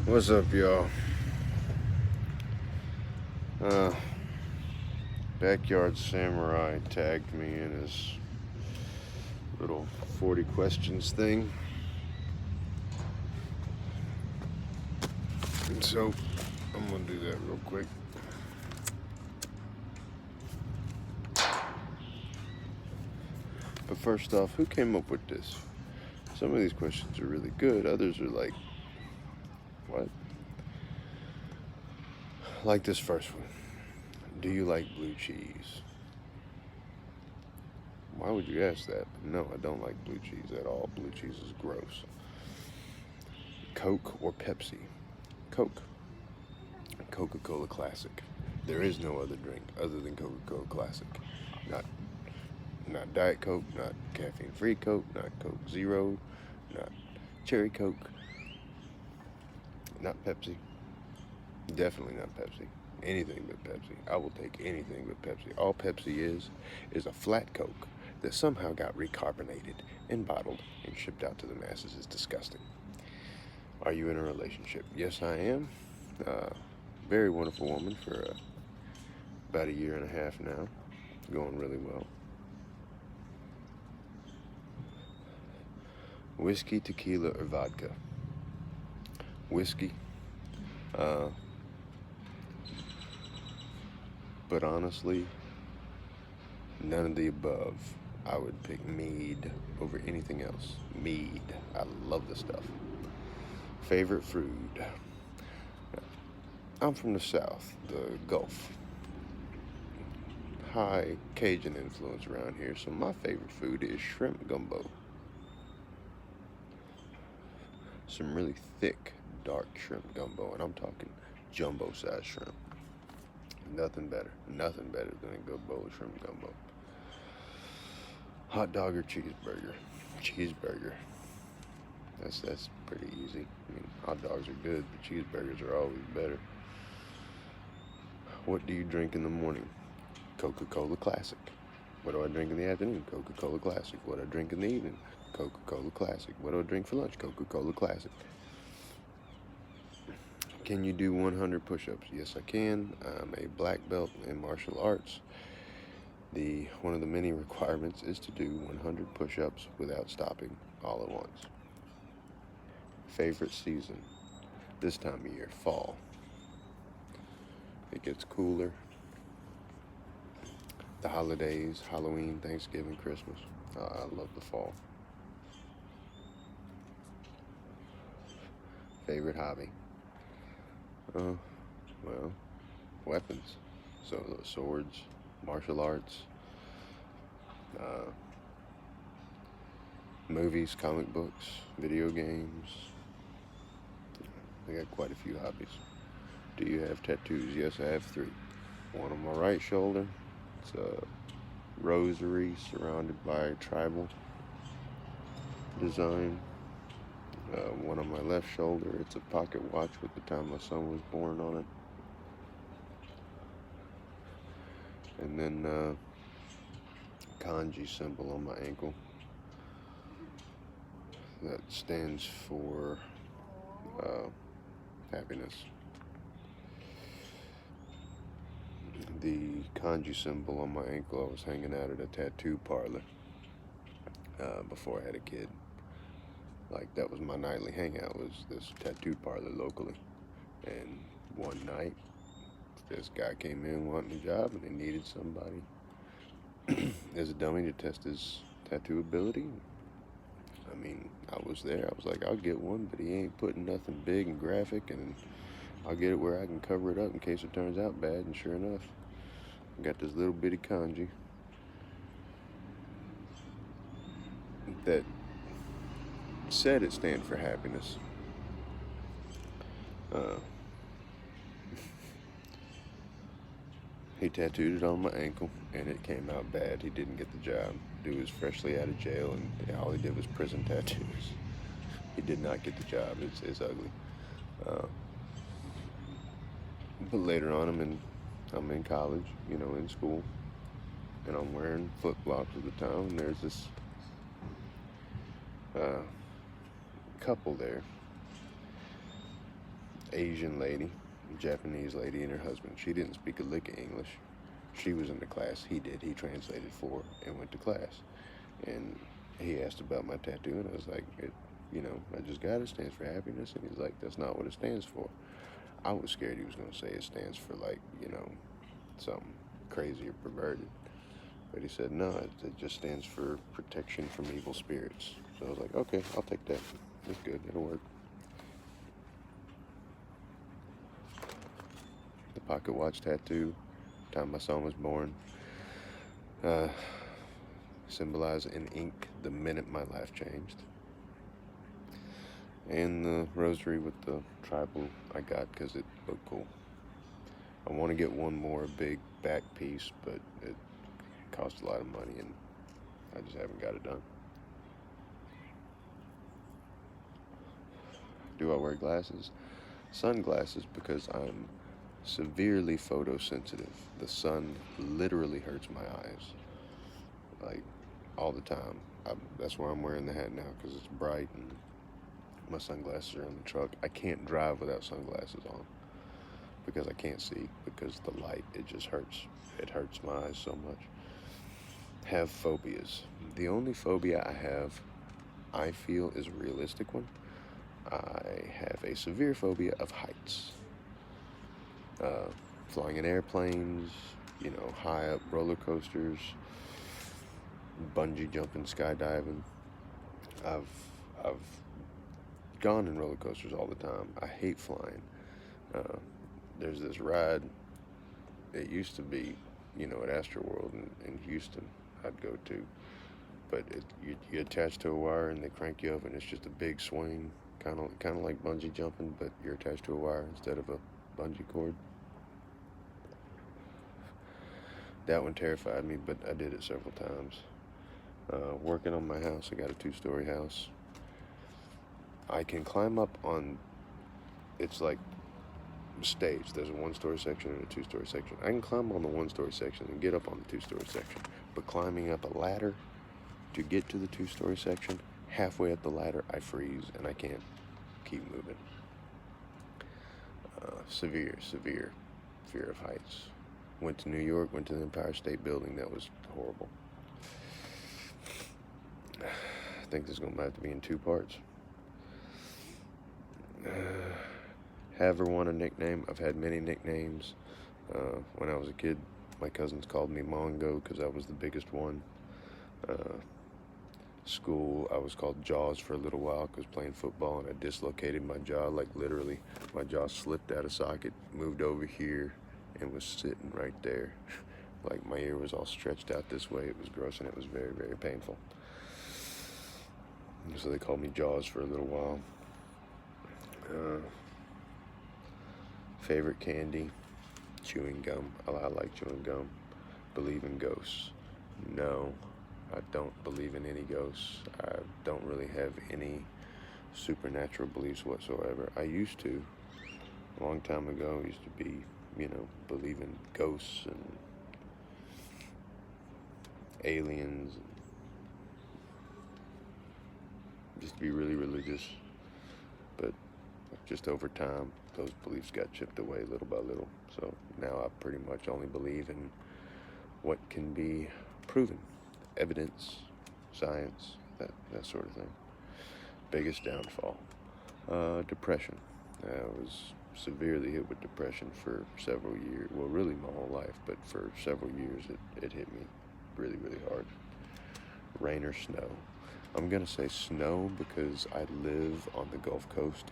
What's up, y'all? Uh, Backyard Samurai tagged me in his little 40 questions thing. And so, I'm gonna do that real quick. But first off, who came up with this? Some of these questions are really good, others are like, what? Like this first one. Do you like blue cheese? Why would you ask that? No, I don't like blue cheese at all. Blue cheese is gross. Coke or Pepsi? Coke. Coca-Cola Classic. There is no other drink other than Coca-Cola Classic. Not not Diet Coke, not caffeine-free Coke, not Coke Zero, not Cherry Coke, not Pepsi. Definitely not Pepsi. Anything but Pepsi. I will take anything but Pepsi. All Pepsi is a flat Coke that somehow got recarbonated and bottled and shipped out to the masses. It's disgusting. Are you in a relationship? Yes, I am. Very wonderful woman for about a year and a half now. Going really well. Whiskey, tequila, or vodka? Whiskey. Uh, but honestly, none of the above. I would pick mead over anything else. Mead. I love the stuff. Favorite food? I'm from the South, the Gulf. High Cajun influence around here, so my favorite food is shrimp gumbo. Some really thick, dark shrimp gumbo, and I'm talking jumbo-sized shrimp. Nothing better than a good bowl of shrimp gumbo. Hot dog or cheeseburger? Cheeseburger. That's pretty easy. I mean, hot dogs are good, but cheeseburgers are always better. What do you drink in the morning? Coca-Cola Classic. What do I drink in the afternoon? Coca-Cola Classic. What do I drink in the evening? Coca-Cola Classic. What do I drink for lunch? Coca-Cola Classic. Can you do 100 push-ups? Yes, I can. I'm a black belt in martial arts. One of the many requirements is to do 100 push-ups without stopping all at once. Favorite season? This time of year, fall. It gets cooler. The holidays, Halloween, Thanksgiving, Christmas. I love the fall. Favorite hobby? Well, weapons. So swords, martial arts, uh, movies, comic books, video games. I got quite a few hobbies. Do you have tattoos? Yes, I have 3. One on my right shoulder. It's a rosary surrounded by a tribal design. One on my left shoulder. It's a pocket watch with the time my son was born on it. And then kanji symbol on my ankle. That stands for happiness. The kanji symbol on my ankle, I was hanging out at a tattoo parlor before I had a kid. Like, that was my nightly hangout, was this tattoo parlor locally. And one night, this guy came in wanting a job, and they needed somebody as a dummy to test his tattoo ability. I mean, I was there. I was like, I'll get one, but he ain't putting nothing big and graphic, and I'll get it where I can cover it up in case it turns out bad. And sure enough, I got this little bitty kanji that said it stand for happiness. He tattooed it on my ankle, and it came out bad. He didn't get the job. Dude was freshly out of jail, and all he did was prison tattoos. He did not get the job. It's ugly. But later on, I'm in college, in school, and I'm wearing flip-flops at the time, and there's this couple there, Asian lady, Japanese lady, and her husband. She didn't speak a lick of English. She was in the class. He did. He translated for her and went to class. And he asked about my tattoo, and I was like, I just got it. Stands for happiness. And he's like, that's not what it stands for. I was scared he was going to say it stands for, like, something crazy or perverted. But he said, no, it just stands for protection from evil spirits. So I was like, okay, I'll take that. It's good. It'll work. The pocket watch tattoo, time my son was born, symbolized in ink the minute my life changed. And the rosary with the tribal I got because it looked cool. I want to get one more big back piece, but it costs a lot of money and I just haven't got it done. Do I wear glasses? Sunglasses, because I'm severely photosensitive. The sun literally hurts my eyes, like, all the time. That's why I'm wearing the hat now, because it's bright and my sunglasses are in the truck. I can't drive without sunglasses on because I can't see, because the light, it just hurts. It hurts my eyes so much. Have phobias. The only phobia I feel is a realistic one. I have a severe phobia of heights. Flying in airplanes, high up roller coasters, bungee jumping, skydiving. I've gone in roller coasters all the time. I hate flying. There's this ride. It used to be, at Astroworld in Houston, I'd go to. But you attach to a wire and they crank you up, and it's just a big swing, kind of like bungee jumping, but you're attached to a wire instead of a bungee cord. That one terrified me, but I did it several times. Working on my house, I got a 2-story house. I can climb up on, it's like stage. There's a 1-story section and a 2-story section. I can climb on the 1-story section and get up on the 2-story section, but climbing up a ladder to get to the 2-story section, halfway up the ladder, I freeze and I can't keep moving. Severe fear of heights. Went to New York, went to the Empire State Building. That was horrible. I think this is going to have to be in 2 parts. Have or want a nickname? I've had many nicknames. When I was a kid, my cousins called me Mongo because I was the biggest one. School, I was called Jaws for a little while because playing football, and I dislocated my jaw, like literally. My jaw slipped out of socket, moved over here, and was sitting right there. Like my ear was all stretched out this way. It was gross and it was very, very painful. So they called me Jaws for a little while. Favorite candy? Chewing gum. I like chewing gum. Believe in ghosts? No, I don't believe in any ghosts. I don't really have any supernatural beliefs whatsoever. I used to. A long time ago, I used to be, believe in ghosts and aliens. Just be really religious. But just over time, those beliefs got chipped away little by little. So now I pretty much only believe in what can be proven. Evidence, science, that sort of thing. Biggest downfall. Depression. I was severely hit with depression for several years. Well, really my whole life, but for several years it hit me really, really hard. Rain or snow. I'm gonna say snow because I live on the Gulf Coast.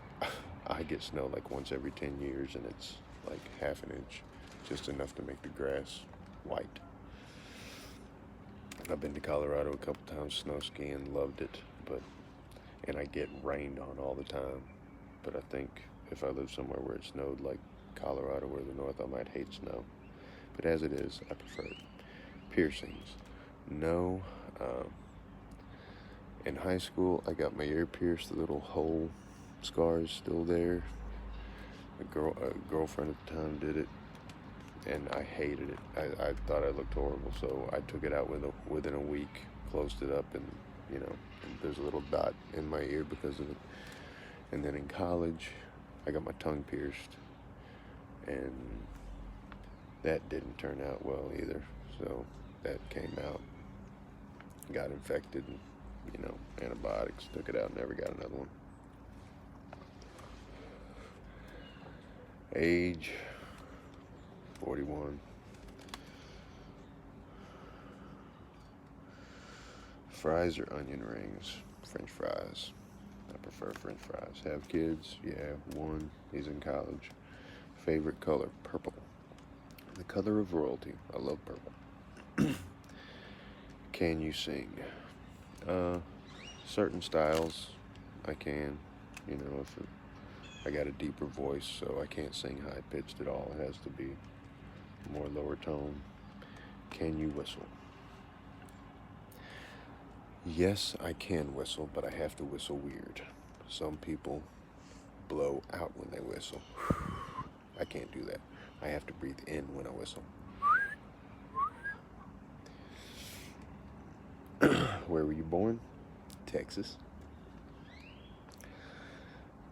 I get snow like once every 10 years, and it's like half an inch, just enough to make the grass white. I've been to Colorado a couple times snow skiing, loved it, and I get rained on all the time. But I think if I lived somewhere where it snowed like Colorado or the north, I might hate snow. But as it is, I prefer it. Piercings. No. In high school, I got my ear pierced. The little hole scar is still there. A girlfriend at the time did it, and I hated it. I thought I looked horrible, so I took it out within a week, closed it up, and there's a little dot in my ear because of it. And then in college, I got my tongue pierced, and that didn't turn out well either. So that came out, got infected, and, antibiotics, took it out, never got another one. Age, 41. Fries or onion rings? French fries. I prefer French fries. Have kids? Yeah, one. He's in college. Favorite color? Purple. The color of royalty. I love purple. Can you sing? Certain styles I can. If I got a deeper voice, so I can't sing high pitched at all. It has to be more lower tone. Can you whistle? Yes, I can whistle, but I have to whistle weird. Some people blow out when they whistle. I can't do that. I have to breathe in when I whistle. Where were you born? Texas.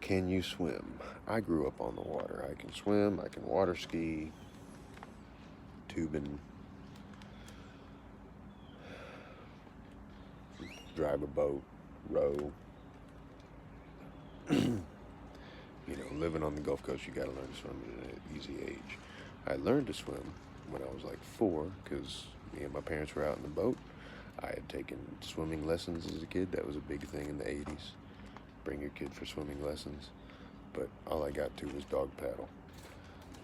Can you swim? I grew up on the water. I can swim, I can water ski, tubing, drive a boat, row. Living on the Gulf Coast, you gotta learn to swim at an easy age. I learned to swim when I was like 4, because me and my parents were out in the boat. I had taken swimming lessons as a kid. That was a big thing in the 80s. Bring your kid for swimming lessons. But all I got to was dog paddle.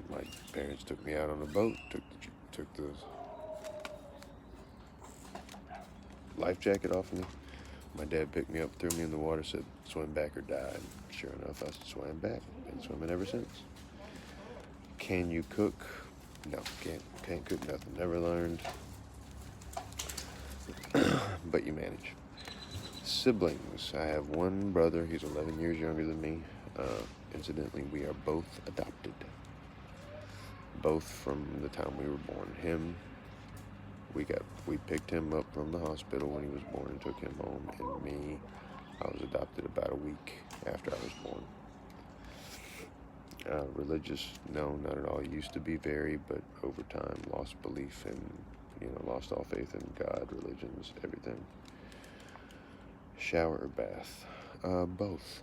My parents took me out on a boat, took the life jacket off of me. My dad picked me up, threw me in the water, said, swim back or die. And sure enough, I swam back. Been swimming ever since. Can you cook? No, can't cook nothing. Never learned. But you manage. Siblings. I have one brother. He's 11 years younger than me. Incidentally, we are both adopted. Both from the time we were born. We picked him up from the hospital when he was born and took him home. And me, I was adopted about a week after I was born. Religious? No, not at all. Used to be very, but over time lost belief in, lost all faith in God, religions, everything. Shower or bath? Both.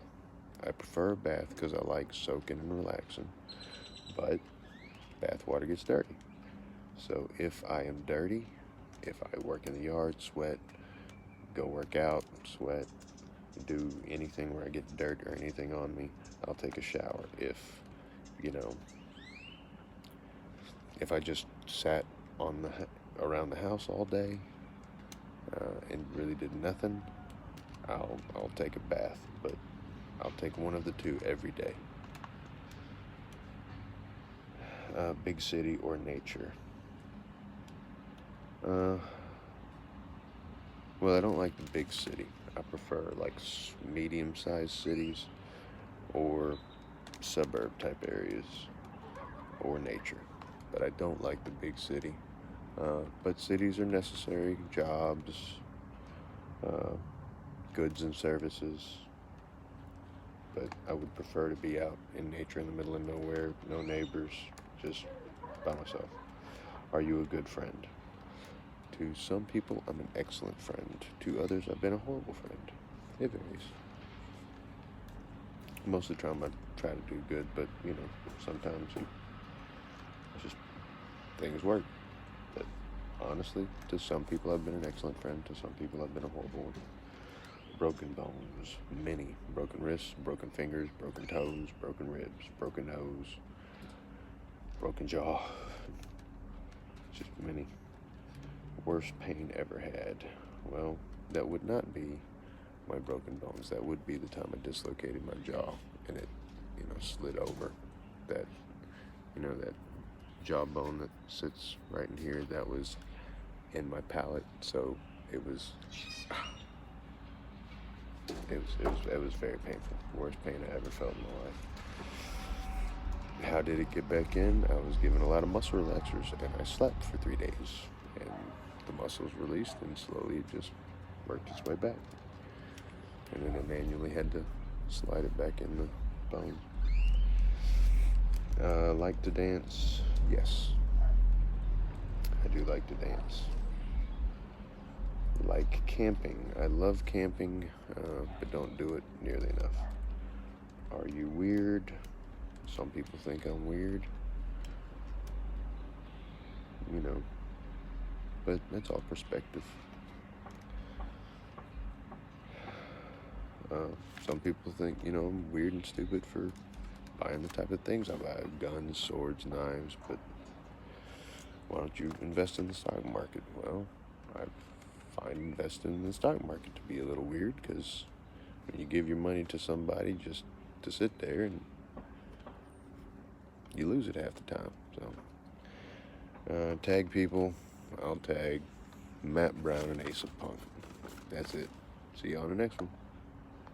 I prefer a bath because I like soaking and relaxing, but bath water gets dirty. So if I am dirty, if I work in the yard, sweat, go work out, sweat, do anything where I get dirt or anything on me, I'll take a shower. If I just sat around the house all day and really did nothing, I'll take a bath, but I'll take one of the two every day. Big city or nature? Well, I don't like the big city. I prefer like medium-sized cities or suburb type areas or nature. But I don't like the big city. But cities are necessary. Jobs, goods and services. But I would prefer to be out in nature in the middle of nowhere, no neighbors, just by myself. Are you a good friend? To some people, I'm an excellent friend. To others, I've been a horrible friend. It varies. Most of the time, I try to do good, but, sometimes it's just things work. But honestly, to some people, I've been an excellent friend. To some people, I've been a horrible one. Broken bones, many. Broken wrists, broken fingers, broken toes, broken ribs, broken nose, broken jaw. Just many. Worst pain ever had? Well, that would not be my broken bones. That would be the time I dislocated my jaw and it, slid over. That jawbone that sits right in here, that was in my palate. So it was very painful. Worst pain I ever felt in my life. How did it get back in? I was given a lot of muscle relaxers and I slept for 3 days. And the muscles released and slowly it just worked its way back. And then I manually had to slide it back in the bone. Like to dance? Yes, I do like to dance. Like camping? I love camping, but don't do it nearly enough. Are you weird? Some people think I'm weird, you know, but that's all perspective. Uh, some people think, I'm weird and stupid for buying the type of things I buy: guns, swords, knives. But why don't you invest in the stock market? Well, I find investing in the stock market to be a little weird, because when you give your money to somebody just to sit there, and you lose it half the time. So, tag people. I'll tag Matt Brown and Asa-Punk. That's it. See you on the next one.